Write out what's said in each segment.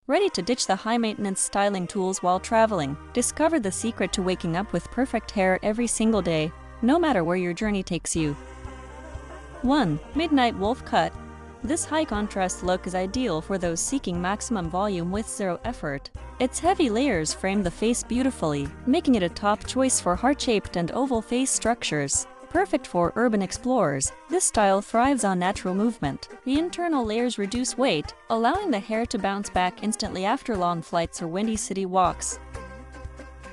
Ready to ditch the high-maintenance styling tools while traveling? Discover the secret to waking up with perfect hair every single day, no matter where your journey takes you. 1. Midnight Wolf Cut. This high-contrast look is ideal for those seeking maximum volume with zero effort. Its heavy layers frame the face beautifully, making it a top choice for heart-shaped and oval face structures. Perfect for urban explorers, this style thrives on natural movement. The internal layers reduce weight, allowing the hair to bounce back instantly after long flights or windy city walks.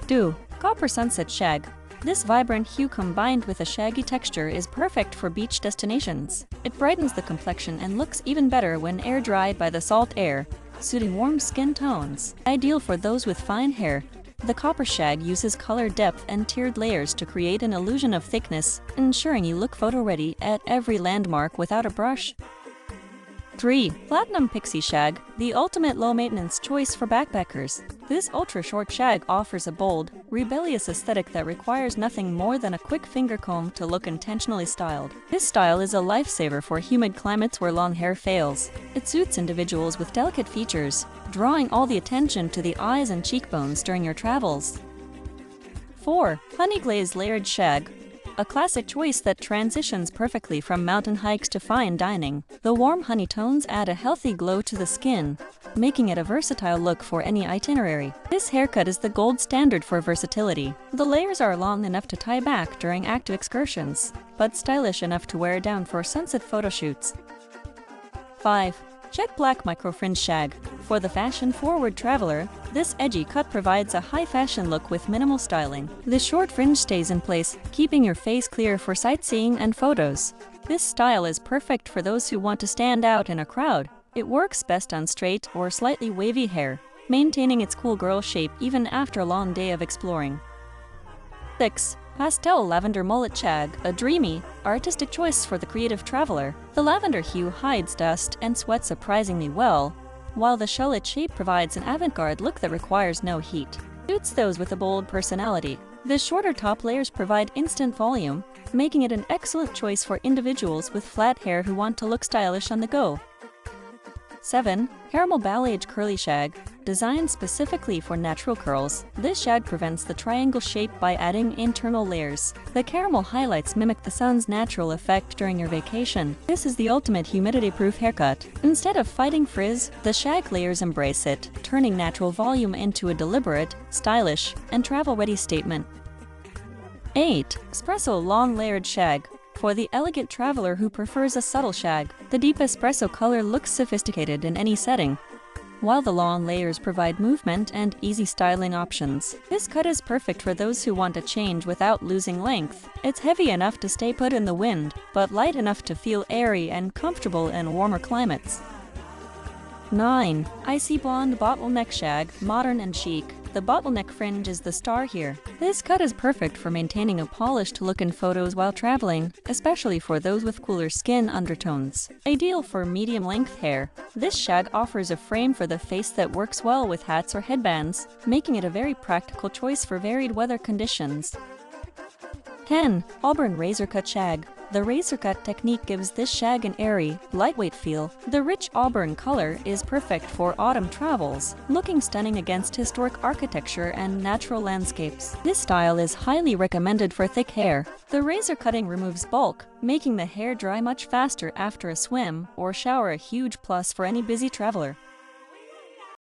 2. Copper Sunset Shag. This vibrant hue combined with a shaggy texture is perfect for beach destinations. It brightens the complexion and looks even better when air-dried by the salt air, suiting warm skin tones. Ideal for those with fine hair, the copper shag uses color depth and tiered layers to create an illusion of thickness, ensuring you look photo-ready at every landmark without a brush. 3. Platinum Pixie Shag, the ultimate low-maintenance choice for backpackers. This ultra-short shag offers a bold, rebellious aesthetic that requires nothing more than a quick finger comb to look intentionally styled. This style is a lifesaver for humid climates where long hair fails. It suits individuals with delicate features, drawing all the attention to the eyes and cheekbones during your travels. 4. Honey-Glazed Layered Shag. A classic choice that transitions perfectly from mountain hikes to fine dining. The warm honey tones add a healthy glow to the skin, making it a versatile look for any itinerary. This haircut is the gold standard for versatility. The layers are long enough to tie back during active excursions, but stylish enough to wear down for sunset photo shoots. 5. Jet Black Micro-Fringe Shag. For the fashion-forward traveler, this edgy cut provides a high-fashion look with minimal styling. The short fringe stays in place, keeping your face clear for sightseeing and photos. This style is perfect for those who want to stand out in a crowd. It works best on straight or slightly wavy hair, maintaining its cool girl shape even after a long day of exploring. 6. Pastel Lavender Mullet-Shag, a dreamy, artistic choice for the creative traveler. The lavender hue hides dust and sweat surprisingly well, while the shallot shape provides an avant-garde look that requires no heat. Suits those with a bold personality. The shorter top layers provide instant volume, making it an excellent choice for individuals with flat hair who want to look stylish on the go. 7. Caramel Balayage Curly Shag. Designed specifically for natural curls, this shag prevents the triangle shape by adding internal layers. The caramel highlights mimic the sun's natural effect during your vacation. This is the ultimate humidity-proof haircut. Instead of fighting frizz, the shag layers embrace it, turning natural volume into a deliberate, stylish, and travel-ready statement. 8. Espresso Long Layered Shag. For the elegant traveler who prefers a subtle shag, the deep espresso color looks sophisticated in any setting, while the long layers provide movement and easy styling options. This cut is perfect for those who want a change without losing length. It's heavy enough to stay put in the wind, but light enough to feel airy and comfortable in warmer climates. 9. Icy Blonde Bottleneck Shag, modern and chic. The bottleneck fringe is the star here. This cut is perfect for maintaining a polished look in photos while traveling, especially for those with cooler skin undertones. Ideal for medium-length hair, this shag offers a frame for the face that works well with hats or headbands, making it a very practical choice for varied weather conditions. 10. Auburn Razor Cut Shag. The razor cut technique gives this shag an airy, lightweight feel. The rich auburn color is perfect for autumn travels, looking stunning against historic architecture and natural landscapes. This style is highly recommended for thick hair. The razor cutting removes bulk, making the hair dry much faster after a swim or shower, a huge plus for any busy traveler.